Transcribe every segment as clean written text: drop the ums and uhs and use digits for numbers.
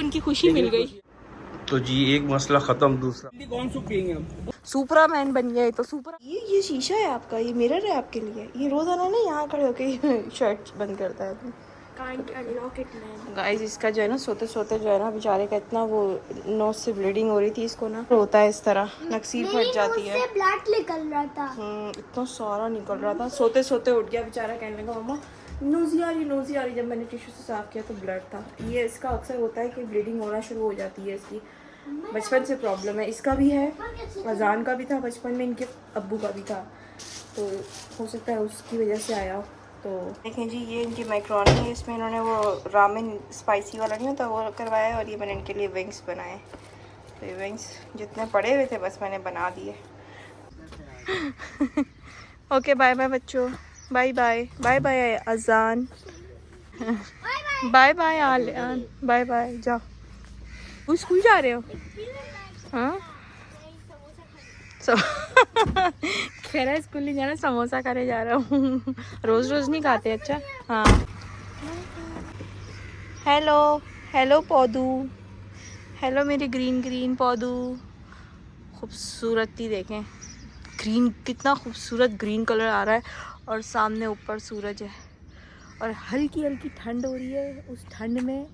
उनकी खुशी मिल गई। तो जी एक मसला खत्म, दूसरा कौन सा पियेंगे हम? सुपरा मैन बन गया है तो सुपरा। ये शीशा है आपका, ये मिरर है आपके लिए। ये रोजाना ना यहाँ खड़े होके शर्ट बंद करता है। गाइस इसका जो है ना सोते सोते जो है ना बेचारे का इतना वो नोज से ब्लीडिंग हो रही थी, इसको ना होता है इस तरह, नक्सीर फट जाती है। ब्लड निकल रहा था। इतना सारा निकल रहा था, सोते सोते उठ गया बेचारा, कहने लगा मम्मा नोज़ी आ रही। जब मैंने टिश्यू से साफ किया तो ब्लड था। ये इसका अक्सर होता है कि ब्लीडिंग होना शुरू हो जाती है इसकी, बचपन से प्रॉब्लम है। इसका भी है, अजान का भी था बचपन में, इनके अब्बू का भी था, तो हो सकता है उसकी वजह से आया हो। तो देखें जी ये इनकी मैक्रोनी है, इसमें इन्होंने वो रामेन स्पाइसी वाला नहीं होता वो करवाया है, और ये मैंने इनके लिए विंग्स बनाए। तो ये विंग्स जितने पड़े हुए थे बस मैंने बना दिए। ओके बाय बाय बच्चों, bye bye, bye bye Azan, bye bye Aliyan, bye bye. जाओ वो स्कूल जा रहे हो? हाँ कह रहा है स्कूल नहीं जाना, समोसा खाने जा रहा हूँ। रोज रोज नहीं खाते। अच्छा हाँ। हेलो हेलो पौधू, हेलो मेरे ग्रीन ग्रीन पौधू। खूबसूरती देखें, ग्रीन, कितना खूबसूरत ग्रीन कलर आ रहा है, और सामने ऊपर सूरज है, और हल्की हल्की ठंड हो रही है। उस ठंड में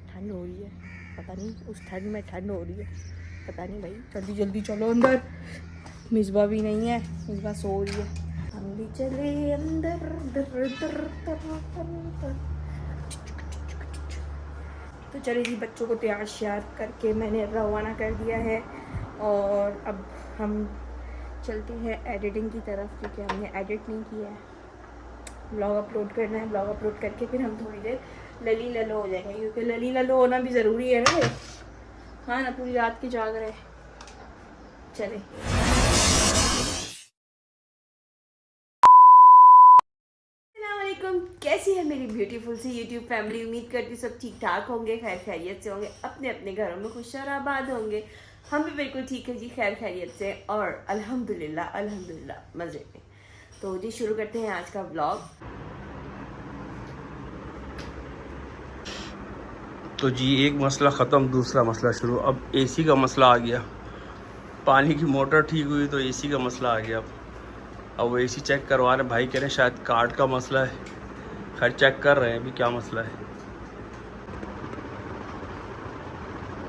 ठंड हो रही है, पता नहीं उस ठंड में ठंड हो रही है, पता नहीं भाई। जल्दी जल्दी चलो अंदर, मिसबा भी नहीं है, मिसबा सो रही है। हम भी चले अंदर। तो चले जी, बच्चों को तैयार श्यार करके मैंने रवाना कर दिया है, और अब हम चलते हैं एडिटिंग की तरफ, क्योंकि हमने एडिट नहीं किया है। ब्लॉग अपलोड करना है, ब्लॉग अपलोड करके फिर हम थोड़ी देर लली ललो हो जाएंगे, क्योंकि लली ललो होना भी ज़रूरी है ना। हाँ ना, पूरी रात की जाग रहे। चले कैसी है मेरी ब्यूटीफुल सी यूट्यूब फैमिली। उम्मीद करती सब ठीक ठाक होंगे, खैर खैरियत से होंगे, अपने अपने घरों में खुश और आबाद होंगे। हम भी बिल्कुल ठीक है जी, खैर खैरियत से, और अल्हम्दुलिल्लाह अल्हम्दुलिल्लाह मज़े में। तो जी शुरू करते हैं आज का ब्लॉग। तो जी एक मसला ख़त्म, दूसरा मसला शुरू। अब एसी का मसला आ गया, पानी की मोटर ठीक हुई तो एसी का मसला आ गया। अब वो एसी चेक करवा रहे, भाई कह रहे हैं शायद कार्ड का मसला है। खैर चेक कर रहे हैं अभी क्या मसला है।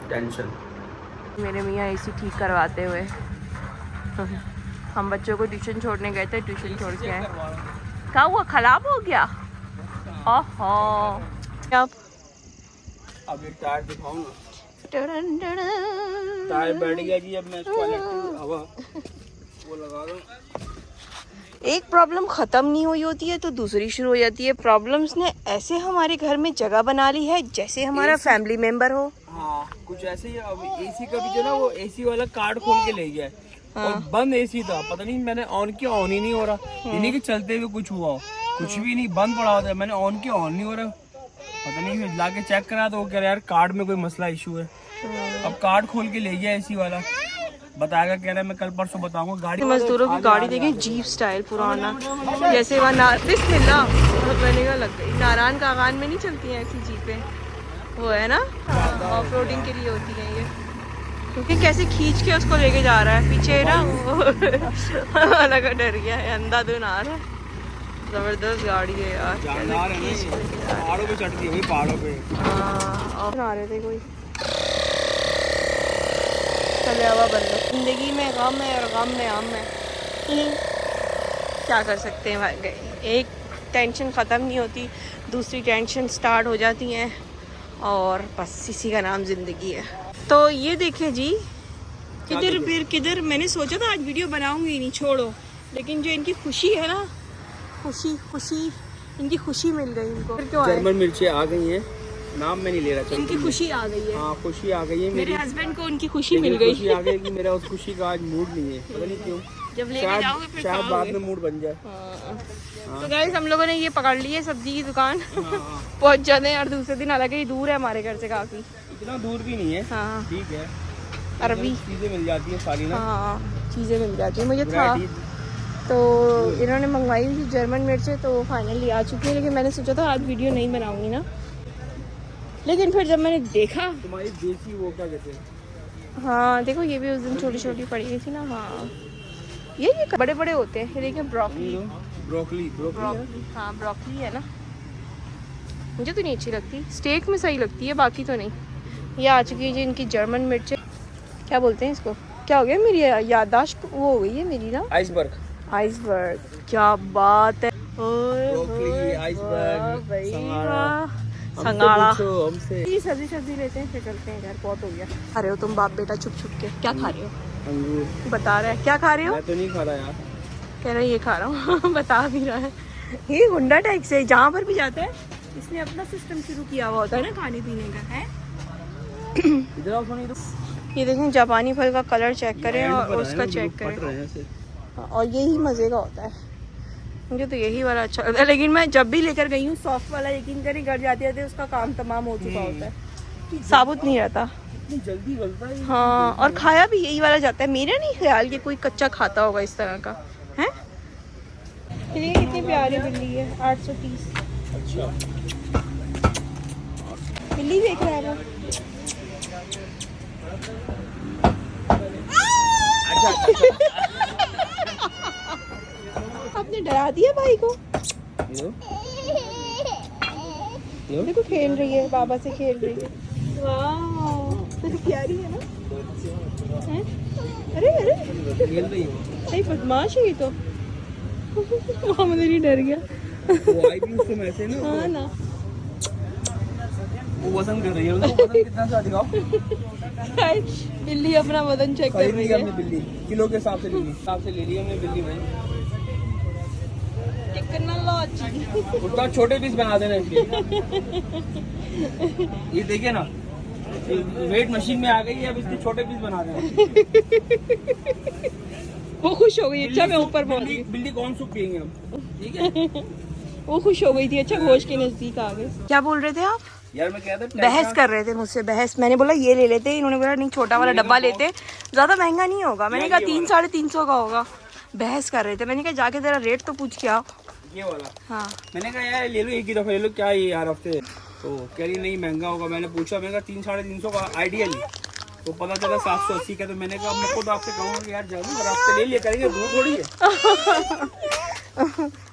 टेंशन मेरे मियाँ एसी ठीक करवाते हुए। हम बच्चों को ट्यूशन छोड़ने गए थे, ट्यूशन छोड़ के आए। क्या हुआ, खराब हो गया? ओहो क्या? अब एक टायर दिखाऊं ना, टायर बैठ गया जी। अब मैं इसको इलेक्ट्रिक हवा वो लगा दूं। एक प्रॉब्लम ख़त्म नहीं हुई होती है तो दूसरी शुरू हो जाती है। प्रॉब्लम्स ने ऐसे हमारे घर में जगह बना ली है जैसे हमारा फैमिली मेंबर हो। हाँ कुछ ऐसे ही। अब एसी का भी जो ना, वो एसी वाला कार्ड खोल के ले गया है। और बंद एसी था, पता नहीं मैंने ऑन किया, ऑन ही नहीं हो रहा। ये नहीं कि चलते हुए कुछ हुआ हो, कुछ भी नहीं, बंद पड़ा होता है। मैंने ऑन किया, ऑन नहीं हो रहा। पता नहीं, लाके चेक करा तो वो कह रहा यार कार्ड में कोई मसला इशू है। अब कार्ड खोल के ले गया एसी वाला, बताएगा, कह रहा है मैं कल परसों बताऊंगा। गाड़ी मजदूरों की गाड़ी देखें, जीप स्टाइल पुराना, जैसे वहाँ बिस्मिल्लाह मैंने कहा लग गई। नारायण कागान में नहीं चलती हैं ऐसी जीपें, वो है ना ऑफ रोडिंग के लिए होती हैं ये। क्योंकि कैसे खींच के उसको लेके जा रहा है पीछे ना, वो लगा डर गया है, अंधाधुन आ रहा है। जबरदस्त गाड़ी है यार, पहाड़ों पे चढ़ती है, पहाड़ों पे आ रहे थे कोई। चले हवा बंद। जिंदगी में गम है और गम में हम है, क्या कर सकते हैं भाई। एक टेंशन ख़त्म नहीं होती, दूसरी टेंशन स्टार्ट हो जाती हैं, और बस इसी का नाम ज़िंदगी है। तो ये देखें जी, किधर फिर किधर। मैंने सोचा था आज वीडियो बनाऊंगी नहीं, छोड़ो, लेकिन जो इनकी खुशी है ना, खुशी इनकी खुशी मिल गई इनको। क्यों जर्मन मिर्ची आ गई हैं, नाम मैं नहीं ले रहा। इनकी खुशी आ गई है। हाँ खुशी आ गई है। मेरे हस्बैंड को उनकी खुशी मिल गई। खुशी आ गई कि मेरा उस खुशी का आज मूड नहीं है, पता नहीं क्यों। जब लेके जाओगे फिर शायद बाद में मूड बन जाए। तो गाइस हम लोगों ने ये पकड़ ली है सब्जी की दुकान। पहुंच जाते हैं, और दूसरे दिन, हालांकि दूर है हमारे घर से काफी, इतना दूर भी नहीं है। हाँ ठीक है, अरबी चीजें मिल जाती है सारी ना। हाँ चीज़ें मिल जाती है। मुझे था तो इन्होंने मंगवाई थी जर्मन मिर्चें, तो फाइनली आ चुकी है। लेकिन मैंने सोचा था आज वीडियो नहीं बनाऊंगी ना, लेकिन फिर जब मैंने देखा, तुम्हारी देसी वो क्या कहते हैं, हाँ देखो ये भी उस दिन छोटी छोटी पड़ी हुई थी ना। हाँ ये बड़े बड़े होते हैं। ये देखिए ब्रोकली, ब्रोकली ब्रोकली, हाँ ब्रोकली है ना। मुझे तो नहीं अच्छी लगती, स्टेक में सही लगती है, बाकी तो नहीं। ये आ चुकी है जी इनकी जर्मन मिर्चें, क्या बोलते हैं इसको, क्या हो गया मेरी याददाश्त वो हो गई है मेरी ना। आइसबर्ग, आइसबर्ग, क्या बात है। ब्रोकली, आइसबर्ग, संगाड़ा। हमसे ये सब्जी लेते हैं फिर चलते हैं घर, बहुत हो गया। खा रहे हो तुम बाप बेटा छुप छुप के, क्या खा रहे हो? अंगूर। बता रहा है क्या खा रहे हो? मैं तो नहीं खा रहा यार, कह रहा है ये खा रहा हूँ बता भी रहा है। ये गुंडा टाइप से जहाँ पर भी जाता है इसने अपना सिस्टम शुरू किया हुआ होता है ना खाने पीने का है। इधर आओ सुनिए तो। ये देखें जापानी फल का कलर चेक करें और उसका चेक करें, और यही मज़े का होता है। मुझे तो यही वाला अच्छा लगता है, लेकिन मैं जब भी लेकर गई हूँ सॉफ्ट वाला, यकीन करें घर जाते जाते उसका काम तमाम हो चुका होता है, साबुत नहीं रहता। इतनी जल्दी गलता है। हाँ और खाया भी यही वाला जाता है। मेरा नहीं ख्याल कि कोई कच्चा खाता होगा इस तरह का है। ये कितनी प्यारी बिल्ली है, 830। अच्छा बिल्ली देख रहा है वो। आपने डरा दिया भाई को। देखो खेल रही है, बाबा से खेल रही है। वाह प्यारी है ना। हैं? अरे अरे खेल रही हो, सही बदमाश है ये तो। मोहम्मद अली डर गया। वो आई भी उससे मैसे ना, हाँ ना, वो वजन कर रही है, उसको वजन कितना सा दिखाओ। बिल्ली अपना वजन चेक कर खरीद रही लिया है। हमने बिल्ली, किलो के हिसाब से ले ली, हिसाब से ले ली हमने बिल्ली भाई। कितना लॉजी। उसका छोटे पीस बना देना इसके। ये देखिए ना, वेट मशीन में आ गई है, अब इसके छोटे पीस बना देना। वो खुश हो गई, अच्छा मैं ऊपर पहुंच गई। बिल्ली कौन सूप पियेंगे हम, ठीक है। वो खुश हो गई थी, अच्छा घोष के नजदीक आ गए। क्या बोल रहे थे आप? यार मैं कहता बहस कर रहे थे मुझसे, बहस। मैंने बोला ये ले लेते, इन्होंने बोला नहीं छोटा वाला डब्बा लेते, ज्यादा महंगा नहीं होगा। मैंने कहा 300-350 का होगा। बहस कर रहे थे, मैंने कहा जाके तेरा रेट तो पूछ के आओ। ये वाला, हाँ मैंने कहा यार ले लो एक ही दफा ले लो, क्या ये यार हफ्ते, तो कह रही नहीं महंगा होगा। मैंने पूछा, मैंने कहा 300-350 का आइडियल, तो पता चला 780 का। तो मैंने कहा मैं खुद आपसे कहूँगा कि यार जरूर अगर आपसे ले लिया करेंगे, दूर थोड़ी है।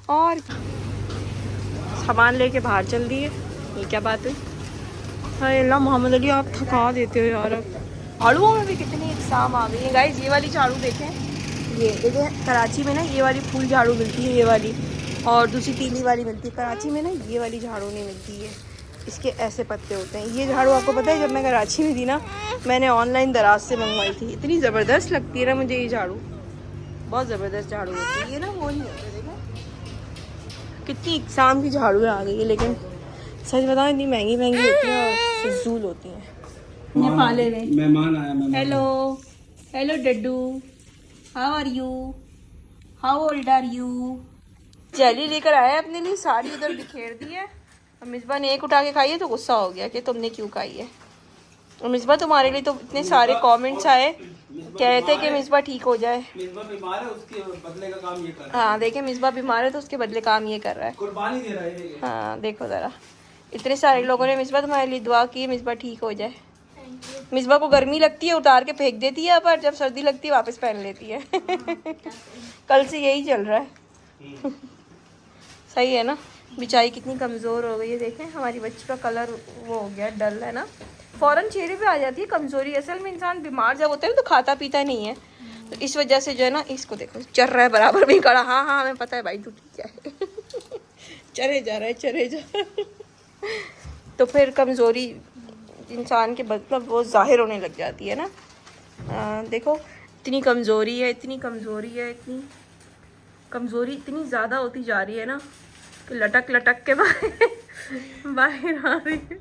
और सामान लेके बाहर चल दिए, ये क्या बात है? हाय अल्लाह, मोहम्मद अली आप थका देते हो यार। अब झाड़ुओं में भी कितनी इकसाम आ गई है गाइस। ये वाली झाड़ू देखें, ये देखें कराची में ना ये वाली फूल झाड़ू मिलती है, ये वाली, और दूसरी पीली वाली मिलती है। कराची में ना ये वाली झाड़ू नहीं मिलती है, इसके ऐसे पत्ते होते हैं। ये झाड़ू आपको पता है, जब मैं कराची में थी ना, मैंने ऑनलाइन दराज से मंगवाई थी। इतनी ज़बरदस्त लगती है ना मुझे ये झाड़ू, बहुत ज़बरदस्त झाड़ू होती है। ये ना वो नहीं होते, देखो कितनी इकसाम की झाड़ू आ गई है, लेकिन सच बताओ इतनी महंगी महंगी होती हैं और फिजूल होती हैं। ये पाले में मेहमान आया, मेहमान। Hello hello Daddu, how are you, how old are you. Jelly लेकर आया अपने लिए, सारी उधर बिखेर दी है। और मिसबा ने एक उठा के खाई है तो गुस्सा हो गया कि तुमने क्यों खाई है। और मिसबा तुम्हारे लिए तो इतने सारे कमेंट्स आए, कहते कि मिसबा ठीक हो जाए। मिसबा बीमार है, उसके बदले का काम ये कर रहा है। हाँ देखे, मिसबा बीमार है तो उसके बदले काम ये कर रहा है, कुर्बानी दे रहा है ये। हाँ देखो ज़रा, इतने सारे लोगों ने मिसबा तुम्हारे लिए दुआ की है, मिसबा ठीक हो जाए। मिसबा को गर्मी लगती है उतार के फेंक देती है, पर जब सर्दी लगती है वापस पहन लेती है। कल से यही चल रहा है। सही है ना, बेचारी कितनी कमज़ोर हो गई है। देखें हमारी बच्ची का कलर वो हो गया, डल है ना, फ़ौरन चेहरे पे आ जाती है कमज़ोरी। असल में इंसान बीमार जब होता है तो खाता पीता नहीं है, तो इस वजह से जो है ना, इसको देखो चल रहा है बराबर भी खड़ा। हाँ हाँ हमें पता है भाई तू ठीक है। चले जा रहा है, चले जा रहा है। तो फिर कमज़ोरी इंसान के मतलब वो ज़ाहिर होने लग जाती है ना। देखो इतनी कमज़ोरी है, इतनी कमज़ोरी है, इतनी कमज़ोरी इतनी ज़्यादा होती जा रही है ना कि लटक लटक के बाहर आ रही है।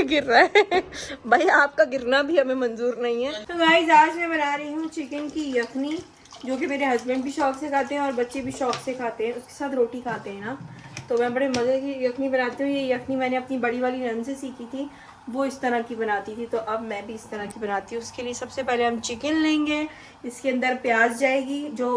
गिर रहा है भाई, आपका गिरना भी हमें मंजूर नहीं है। तो गाइस आज मैं बना रही हूँ चिकन की यखनी, जो कि मेरे हस्बैंड भी शौक से खाते हैं और बच्चे भी शौक से खाते हैं, उसके साथ रोटी खाते हैं ना। तो मैं बड़े मज़े की यखनी बनाती हूँ। ये यखनी मैंने अपनी बड़ी वाली नन से सीखी थी, वो इस तरह की बनाती थी, तो अब मैं भी इस तरह की बनाती हूँ। उसके लिए सबसे पहले हम चिकन लेंगे, इसके अंदर प्याज जाएगी, जो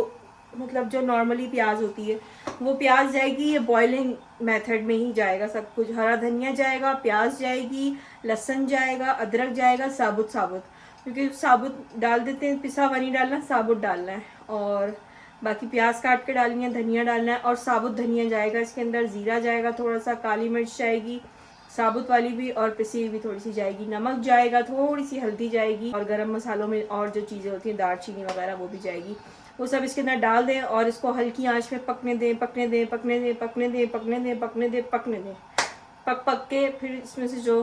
मतलब जो नॉर्मली प्याज होती है वो प्याज जाएगी, ये बॉइलिंग मेथड में ही जाएगा सब कुछ। हरा धनिया जाएगा, प्याज जाएगी, लहसुन जाएगा, अदरक जाएगा, साबुत साबुत, क्योंकि साबुत डाल देते हैं, पिसा हुआ नहीं डालना, साबुत डालना है। और बाकी प्याज काट के डालनी है, धनिया डालना है और साबुत धनिया जाएगा इसके अंदर, ज़ीरा जाएगा थोड़ा सा, काली मिर्च जाएगी साबुत वाली भी और पिसी हुई भी थोड़ी सी जाएगी, नमक जाएगा, थोड़ी सी हल्दी जाएगी और गरम मसालों में और जो चीज़ें होती हैं दालचीनी वगैरह वो भी जाएगी। वो सब इसके अंदर डाल दें और इसको हल्की आंच पे पकने दें, पकने दें, पकने दें, पकने दें, पकने दें, पकने दें, पकने दें। पक के फिर इसमें से जो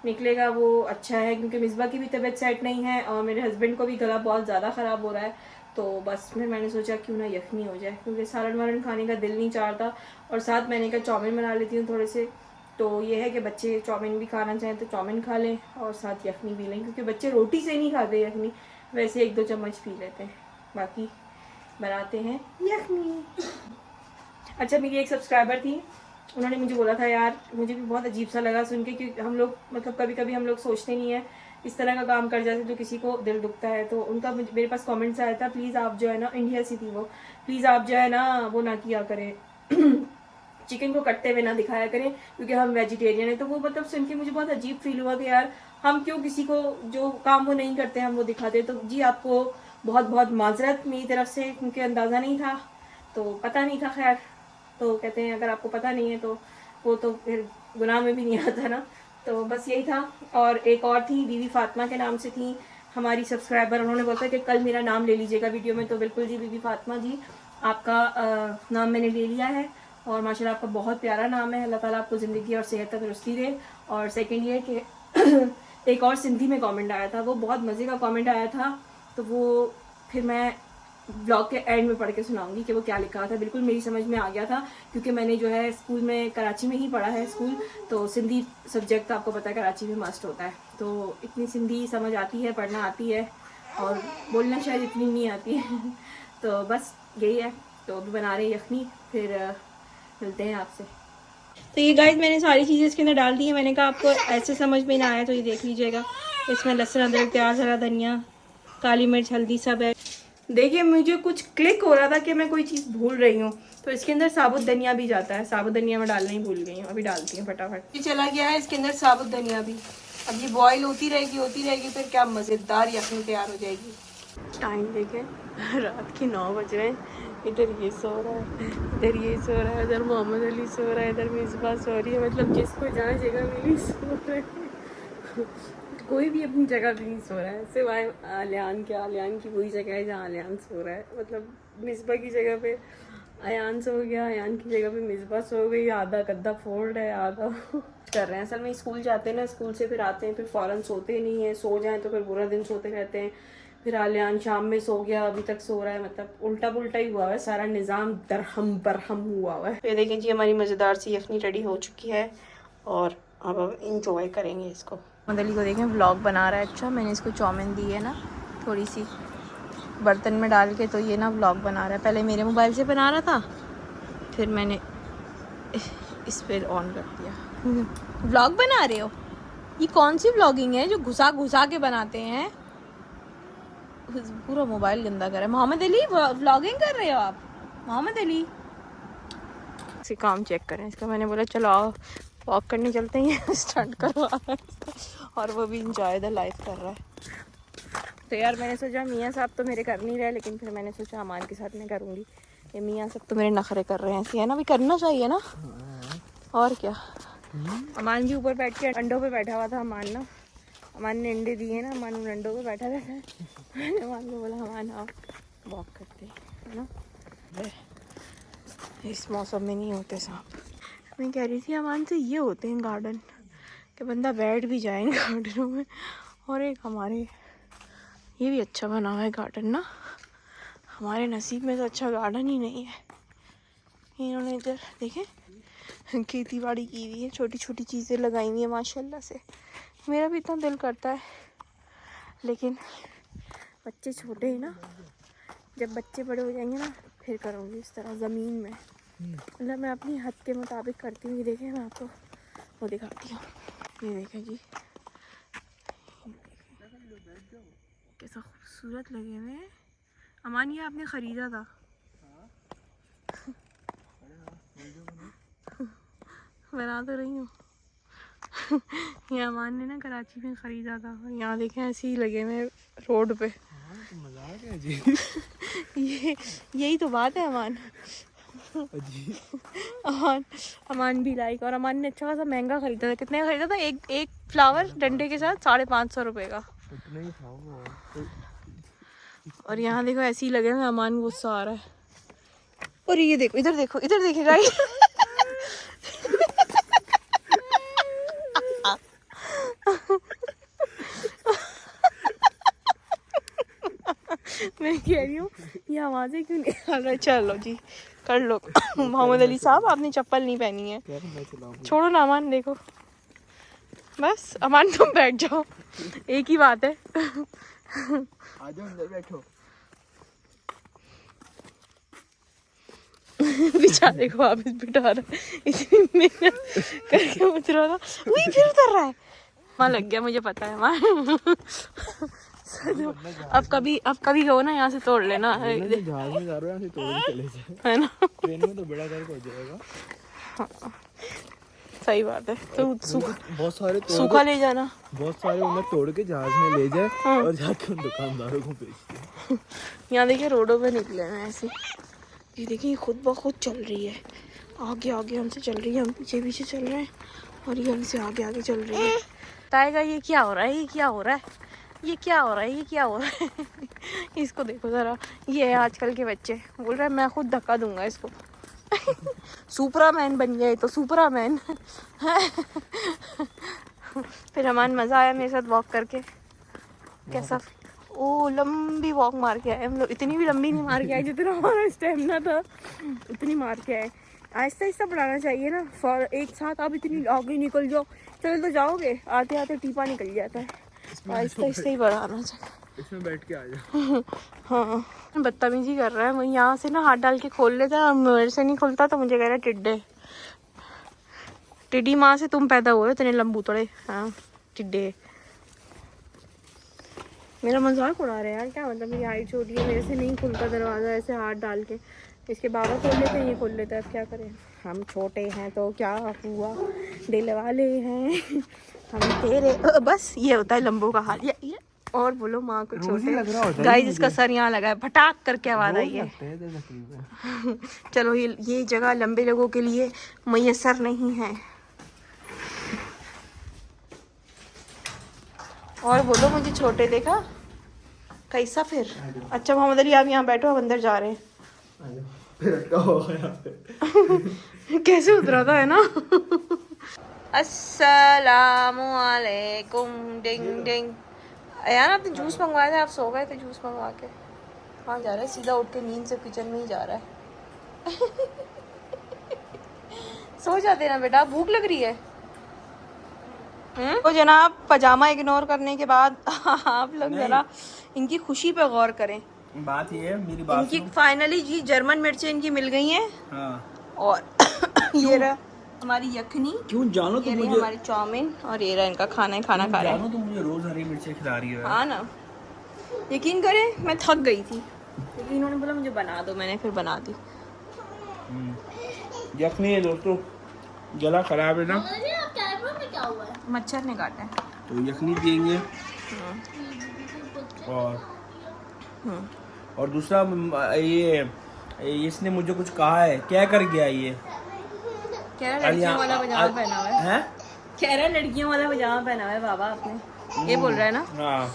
निकलेगा वो अच्छा है, क्योंकि मिसबा की भी तबीयत सेट नहीं है और मेरे हस्बैंड को भी गला बहुत ज़्यादा ख़राब हो रहा है। तो बस फिर मैंने सोचा क्यों ना यखनी हो जाए, क्योंकि सालन वालन खाने का दिल नहीं चाहता और साथ मैंने कहा चाउमीन बना लेती हूँ थोड़े से। तो ये है कि बच्चे चाउमीन भी खाना चाहें तो चाउमीन खा लें और साथ यखनी पी लें, क्योंकि बच्चे रोटी से नहीं खाते यखनी, वैसे 1-2 चम्मच पी लेते हैं। बाकी बनाते हैं यखनी। अच्छा, मेरी एक सब्सक्राइबर थी, उन्होंने मुझे बोला था यार, मुझे भी बहुत अजीब सा लगा सुन के, क्योंकि हम लोग मतलब कभी कभी हम लोग सोचते नहीं है इस तरह का काम कर जाते जो किसी को दिल दुखता है। तो उनका मेरे पास कमेंट्स आया था, प्लीज़ आप जो है ना, इंडिया से थी वो, प्लीज़ आप जो है ना वो ना किया करें चिकन को कटते हुए ना दिखाया करें, क्योंकि हम वेजिटेरियन हैं। तो वो मतलब सुन के मुझे बहुत अजीब फील हुआ कि यार हम क्यों किसी को जो काम वो नहीं करते हम वो दिखाते। तो जी आपको बहुत बहुत माजरत मेरी तरफ से, क्योंकि अंदाज़ा नहीं था, तो पता नहीं था। खैर, तो कहते हैं अगर आपको पता नहीं है तो वो तो फिर गुनाह में भी नहीं आता ना। तो बस यही था। और एक और थी, बीवी फातिमा के नाम से थी हमारी सब्सक्राइबर, उन्होंने बोला कि कल मेरा नाम ले लीजिएगा वीडियो में। तो बिल्कुल जी बीवी फातिमा जी, आपका नाम मैंने ले लिया है और माशाल्लाह आपका बहुत प्यारा नाम है। अल्लाह ताला आपको ज़िंदगी और सेहत तंदुरुस्ती दे। और सेकंड ये कि एक और सिंधी में कमेंट आया था, वो बहुत मज़े का कमेंट आया था, तो वो फिर मैं ब्लॉग के एंड में पढ़ के सुनाऊंगी कि वो क्या लिखा था। बिल्कुल मेरी समझ में आ गया था, क्योंकि मैंने जो है स्कूल में कराची में ही पढ़ा है स्कूल, तो सिंधी सब्जेक्ट आपको पता है कराची में मस्ट होता है। तो इतनी सिंधी समझ आती है, पढ़ना आती है और बोलना शायद इतनी नहीं आती है तो बस यही है। तो अभी बना रहे यखनी, फिर मिलते हैं आपसे। तो ये गाइस मैंने सारी चीज़ें इसके अंदर डाल दी हैं। मैंने कहा आपको ऐसे समझ में ना आया तो ये देख लीजिएगा, इसमें लहसुन, अदरक, प्याज, हरा धनिया, काली मिर्च, हल्दी सब है। देखिए मुझे कुछ क्लिक हो रहा था कि मैं कोई चीज़ भूल रही हूँ, तो इसके अंदर साबुत धनिया भी जाता है। साबुत धनिया मैं डालना ही भूल गई हूँ, अभी डालती हूँ फटाफट। ये चला गया है इसके अंदर साबुत धनिया भी। अब ये बॉईल होती रहेगी, फिर क्या मज़ेदार यखनी तैयार हो जाएगी। टाइम देखें, रात के 9 बज रहे हैं। इधर ये सो रहा है, इधर ये सो रहा है, इधर मोहम्मद अली सो रहा है, इधर मिसबा सो रही है। मतलब जिसको जहाँ जगह मिली सो रहे हैं कोई भी अपनी जगह पे नहीं सो रहा है, सिवाय आलियान के। आलियान की वही जगह है जहाँ आलियान सो रहा है। मतलब मिसबा की जगह पे अयान सो गया, अयान की जगह पे मिसबा सो गई। आधा गद्दा फोल्ड है, आधा कर रहे हैं। असल में स्कूल जाते हैं ना, स्कूल से फिर आते हैं, फिर फ़ौरन सोते नहीं है, सो जाएं तो फिर पूरा दिन सोते रहते हैं। फिर आलियान शाम में सो गया, अभी तक सो रहा है। मतलब उल्टा पुल्टा ही हुआ है सारा निज़ाम, दरहम बरहम हुआ हुआ है। ये देखें जी, हमारी मज़ेदार सी यखनी रेडी हो चुकी है और अब हम इंजॉय करेंगे इसको। मदली को देखें व्लॉग बना रहा है। अच्छा, मैंने इसको चाउमीन दी है ना थोड़ी सी बर्तन में डाल के, तो ये ना व्लॉग बना रहा है। पहले मेरे मोबाइल से बना रहा था, फिर मैंने इस पर ऑन कर दिया। व्लॉग बना रहे हो? ये कौन सी व्लॉगिंग है जो घुसा घुसा के बनाते हैं? पूरा मोबाइल गंदा कर रहा है। मोहम्मद अली व्लॉगिंग कर रहे हो आप? मोहम्मद अली से काम चेक करें इसका। मैंने बोला चलो आओ वॉक करने चलते हैं, स्टंट करवा रहा है और वो भी इंजॉय द लाइफ कर रहा है। तो यार मैंने सोचा मियाँ साहब तो मेरे कर नहीं रहे, लेकिन फिर मैंने सोचा अमान के साथ मैं करूँगी। ये मियाँ सब तो मेरे नखरे कर रहे हैं, ऐसे है ना, भी करना चाहिए ना, और क्या। अमान भी ऊपर बैठ के अंडों पे बैठा हुआ था। अमान ने अंडे दिए ना, अमान उन अंडों पे बैठा रहता है। मैंने अमान को बोला अमान आओ वॉक करते है ना, इस मौसम में नहीं होते सांप। मैं कह रही थी अमान से, ये होते हैं गार्डन कि बंदा बैठ भी जाए इन गार्डनों में। और एक हमारे ये भी अच्छा बना हुआ है गार्डन ना, हमारे नसीब में तो अच्छा गार्डन ही नहीं है। इन्होंने इधर देखें खेती बाड़ी की हुई है, छोटी छोटी चीज़ें लगाई हुई है माशाल्लाह से। मेरा भी इतना दिल करता है, लेकिन बच्चे छोटे हैं ना, जब बच्चे बड़े हो जाएंगे ना फिर करूँगी इस तरह ज़मीन में। मतलब मैं अपनी हद के मुताबिक करती हूँ। ये देखें, मैं आपको वो दिखाती हूँ। ये देखें जी कैसा खूबसूरत लगे हुए हैं। अमान ये आपने ख़रीदा था? बना तो रही हूँ। ये अमान ने ना कराची में ख़रीदा था और यहाँ देखें ऐसे ही लगे हुए रोड पे। मजाक है जी। ये यही तो बात है अमान। अमान भी लाइक, और अमान ने अच्छा खासा महंगा खरीदा था। कितने का खरीदा था? एक फ्लावर डंडे के साथ 550 रुपए का। उतना ही था वो। और यहाँ देखो ऐसे ही लगे हुए, अमान गुस्सा आ रहा है। और ये देखो, इधर देखो, इधर देखेगा ये। मैं कह रही हूँ ये आवाजें क्यों निकाल रहा है। चलो जी कर लो। मोहम्मद अली साहब आपने चप्पल नहीं पहनी है। छोड़ो ना अमान, देखो बस अमान तुम बैठ जाओ, एक ही बात है। आ जाओ अंदर बैठो। बेचारे को वापस बिठा रहा है, इतनी मेहनत करके उतरा था, वही फिर उतर रहा है। वहाँ लग गया, मुझे पता है वहाँ। अब कभी हो ना यहाँ से तोड़ लेना। जहाज में जा रहे हो, यहाँ से तोड़ के चले जाए, है ना। ट्रेन में तो बड़ा गर्क हो जाएगा। हाँ, सही बात है। तो बहुत सारे सूखा ले जाना, बहुत सारे उन्हें तोड़ के जहाज में ले जाए। हाँ। और जाके उन दुकानदारों को बेचते हैं। यहाँ देखिए रोडों पे निकले हैं ऐसे। ये देखिए खुद ब खुद चल रही है, आगे आगे हमसे चल रही है, हम पीछे पीछे चल रहे हैं और ये हमसे आगे आगे चल रही है। बताएगा ये क्या हो रहा है, ये क्या हो रहा है, ये क्या हो रहा है, ये क्या हो रहा है। इसको देखो ज़रा, ये है आजकल के बच्चे, बोल रहे हैं मैं खुद धक्का दूंगा इसको। सुपरामैन बन गया, तो सुपरामैन। फिर अमान मज़ा आया मेरे साथ वॉक करके। कैसा? ओ लंबी वॉक मार के आए हम लोग। इतनी भी लंबी नहीं मार के आए जितना हमारा स्टेमिना था, इतनी मार के आए। आहिस्ता आहिस्ता बढ़ाना चाहिए ना, फॉर एक साथ आप इतनी आगे निकल जाओ, चल तो जाओगे, आते आते टीपा निकल जाता है। आहिस्ता आहिस्ता ही बढ़ाना चाहिए। इसमें बैठ के आ जाओ। हाँ बदतमीजी कर रहा है। मैं यहाँ से ना हाथ डाल के खोल लेता है, मेरे से नहीं खुलता, तो मुझे कह रहा है टिड्डे। टिड्डी माँ से तुम पैदा हुए, इतने लंबू तोड़े। हाँ टिड्डे। मेरा मजाक उड़ा रहे यार, क्या मतलब मेरी हाइट छोटी है, मेरे से नहीं खुलता दरवाज़ा ऐसे हाथ डाल के। इसके बाबा खोल लेते हैं, ये खोल लेता है, अब क्या करें। हम छोटे हैं तो क्या हुआ, दिल वाले हैं हम तेरे। बस ये होता है लंबू का हाल। ये और बोलो माँ को छोटे। गाइस इसका सर यहाँ लगा है, फटाक करके आवाज़ आई है। चलो ये जगह लंबे लोगों के लिए मैसर नहीं है। और बोलो मुझे छोटे देखा कैसा फिर। अच्छा मोहम्मद अली आप यहाँ बैठो, हम अंदर जा रहे हैं। कैसे उतरा था, है ना। अस्सलामुअलैकुम। डिंग डिंग। यार आपने जूस मंगवाया था, आप सो गए थे जूस मंगवा के। कहाँ जा रहा है? सीधा उठ के नींद से किचन में ही जा रहा है। सो जाते ना बेटा, भूख लग रही है। तो जनाब पजामा इग्नोर करने के बाद आप लोग जरा इनकी खुशी पे गौर करें। बात ये है, मेरी बात इनकी फाइनली जी जर्मन मिर्चें इनकी मिल गई हैं। हाँ। और ये रहा हमारी यखनी, क्यों जानो ये रही हमारी चाउमीन, और ये रहा इनका खाना खा रहे हैं। जानो तो मुझे रोज हरी मिर्चें खिला रही है। हाँ ना, यकीन करें मैं थक गई थी, लेकिन इन्होंने बोला मुझे बना दो, मैंने फिर बना दी। यखनी है दोस्तों, गला खराब है ना, मच्छर ने काटा है, तो यखनी पियेंगे। और दूसरा ये इसने मुझे कुछ कहा है, क्या कर गया ये? कह रहा लड़कियों वाला पजामा पहना हुआ है। कह रहा लड़कियों वाला पजामा पहना हुआ है बाबा आपने, ये बोल रहा है ना। हाँ।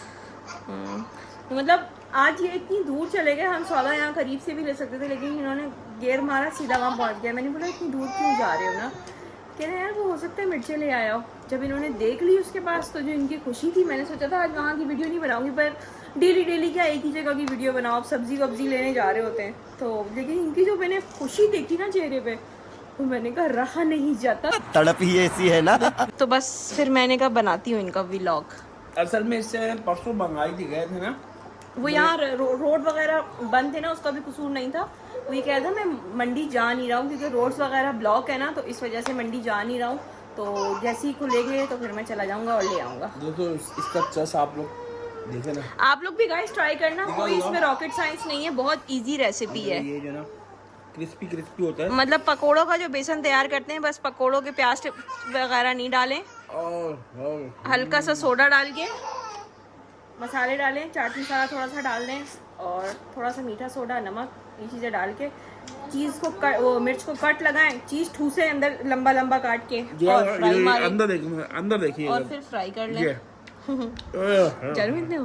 तो मतलब आज ये इतनी दूर चले गए, हम सौदा यहाँ करीब से भी ले सकते थे, लेकिन इन्होंने गेर मारा, सीधा वहाँ पहुँच गया। मैंने बोला इतनी दूर क्यों जा रहे हो ना, कह रहे यार वो हो सकता है मिर्चें ले आया हो। जब इन्होंने देख ली उसके पास, तो जो इनकी खुशी थी, मैंने सोचा था आज वहाँ की वीडियो नहीं बनाऊंगी, पर डेली क्या एक ही जगह की वीडियो बनाओ। आप सब्जी वब्जी लेने जा रहे होते हैं तो, लेकिन इनकी जो मैंने खुशी देखी ना चेहरे पे, तो मैंने कहा रहा नहीं जाता, तड़प ही ऐसी है ना। तो बस फिर मैंने कहा बनाती हूँ इनका व्लॉग। असल में इससे परसों मंगाई थी, गए थे ना, वो यहाँ रोड वगैरह बंद थे ना, उसका भी कसूर नहीं था। वो ये कह रहा था मैं मंडी जा नहीं रहा हूँ क्योंकि रोड्स वगैरह ब्लॉक है ना, तो इस वजह से मंडी जा नहीं रहा हूँ। तो जैसे ही खुलेंगे तो फिर मैं चला जाऊँगा और ले आऊँगा। दोस्तों इसका चस आप लोग देखे ना, आप लोग भी गाइस ट्राई करना, कोई इसमें रॉकेट साइंस नहीं है, बहुत इजी रेसिपी है। ये जो ना क्रिस्पी क्रिस्पी होता है। मतलब पकोड़ों का जो बेसन तैयार करते हैं, बस पकोड़ों के प्याज वगैरह नहीं डालें, और हल्का सा सोडा डाल के मसाले डालें, चाट मसाला थोड़ा सा डाल दें और थोड़ा सा मीठा सोडा, नमक, ये चीज़ें डाल के चीज़ को वो मिर्च को कट लगाएं, चीज़ ठूसे अंदर लंबा लंबा काट के और फ्राई मारें, अंदर देखिए और फिर फ्राई कर लें। जरूर इतने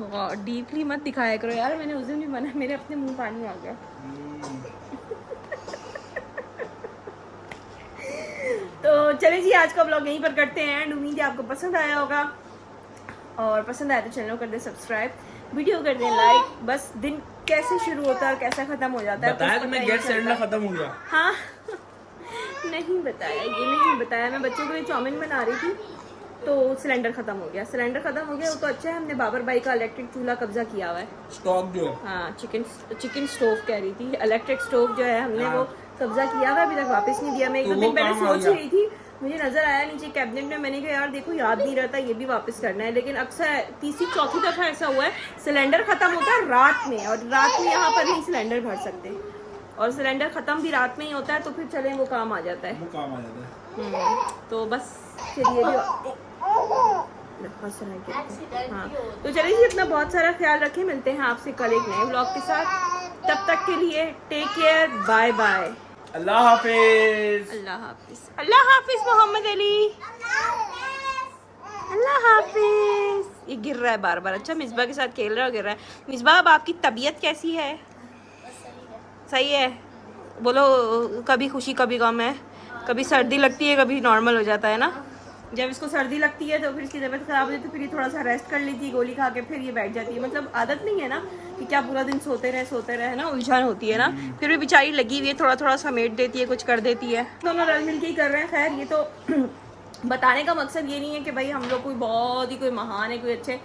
डीपली मत दिखाया करो यार, मैंने उस दिन भी मना, मेरे अपने मुंह पानी आ गया। तो चलिए जी, आज का ब्लॉग यहीं पर करते हैं एंड उम्मीद है आपको पसंद आया होगा, और पसंद आया तो चैनल को कर दे सब्सक्राइब, वीडियो कर दें लाइक। बस दिन कैसे शुरू होता है और कैसा खत्म हो जाता है बताया तो मैं, गैस सिलेंडर खत्म हो गया। हाँ नहीं बताया, ये नहीं बताया। मैं बच्चों के लिए चाउमीन बना रही थी तो सिलेंडर खत्म हो गया। सिलेंडर खत्म हो गया वो तो अच्छा है, हमने बाबर भाई का इलेक्ट्रिक चूल्हा कब्जा किया हुआ है, स्टॉक जो है। हाँ चिकन स्टोव कह रही थी, इलेक्ट्रिक स्टोव जो है हमने वो कब्जा किया हुआ, अभी तक वापस नहीं दिया। मैं एक दो दिन पहले सोच रही थी, मुझे नजर आया नीचे कैबिनेट में, मैंने कहा यार देखो याद नहीं रहता, ये भी वापस करना है। लेकिन अक्सर तीसरी चौथी दफा ऐसा हुआ है सिलेंडर खत्म होता है रात में, और रात में यहाँ पर नहीं सिलेंडर भर सकते, और सिलेंडर खत्म भी रात में ही होता है, तो फिर चले वो काम आ जाता है, तो बस फिर ये भी हाँ। तो चलिए जी, अपना बहुत सारा ख्याल रखें, मिलते हैं आपसे कल एक नए ब्लॉग के साथ, तब तक के लिए टेक केयर, बाय बाय, अल्लाह हाफिज। अल्लाह हाफिज, अल्लाह हाफिज मोहम्मद अली, अल्लाह हाफिज। ये गिर रहा है बार बार। अच्छा मिसबा के साथ खेल रहा है, गिर रहा है। मिसबा अब आपकी तबीयत कैसी है? सही है, बोलो। कभी खुशी कभी गम है, कभी सर्दी लगती है कभी नॉर्मल हो जाता है ना। जब इसको सर्दी लगती है तो फिर इसकी तबीयत खराब होती है, तो फिर ये थोड़ा सा रेस्ट कर लेती है गोली खा के, फिर ये बैठ जाती है। मतलब आदत नहीं है ना कि क्या पूरा दिन सोते रहे ना, उलझन होती है ना। फिर भी बेचारी लगी हुई है, थोड़ा थोड़ा समेट देती है, कुछ कर देती है। दोनों रल मिल के ही कर रहे हैं। खैर ये तो बताने का मकसद ये नहीं है कि भाई हम लोग कोई बहुत ही कोई महान है, कोई अच्छे।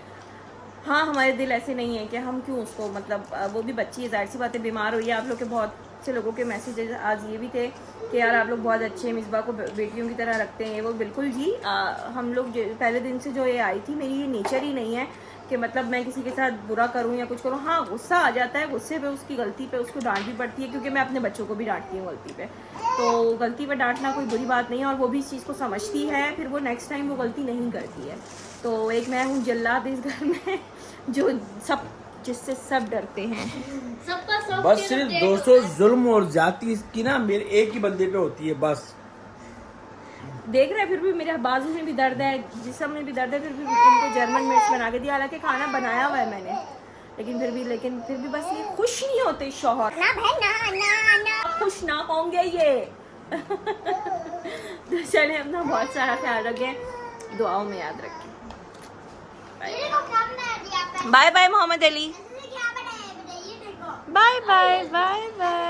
हाँ हमारे दिल ऐसे नहीं है कि हम क्यों उसको, मतलब वो भी बच्ची है, जाहिर सी बात है, बीमार हुई है। आप लोग के बहुत से लोगों के मैसेजेस आज ये भी थे कि यार आप लोग बहुत अच्छे हैं, मिसबा को बेटियों की तरह रखते हैं। वो बिल्कुल जी, हम लोग पहले दिन से जो ये आई थी, मेरी ये नेचर ही नहीं है कि मतलब मैं किसी के साथ बुरा करूं या कुछ करूं। हाँ गुस्सा आ जाता है, गुस्से पे उसकी गलती पे उसको डांट भी पड़ती है, क्योंकि मैं अपने बच्चों को भी डांटती हूँ गलती पे। तो गलती पे डांटना कोई बुरी बात नहीं है, और वो भी इस चीज़ को समझती है, फिर वो नेक्स्ट टाइम वो गलती नहीं करती है। तो एक मैं हूँ जल्लाद इस घर में जो सब, जिससे सब डरते हैं। बस सिर्फ दोस्तों जुल्म और जाति की ना मेरे एक ही बंदे पे होती है बस। देख रहे फिर भी मेरे बाजू में भी दर्द है, जिस्म में भी दर्द है, फिर भी उनको जर्मन मिर्च बना के दिया। हालांकि खाना बनाया हुआ है मैंने, लेकिन फिर भी बस ये खुश नहीं होते शौहर ना भाई, ना खुश ना होंगे ये। तो चले अपना बहुत सारा ख्याल रखें, दुआओं में याद रखें। Bye bye Mohammad Ali, bye bye bye bye.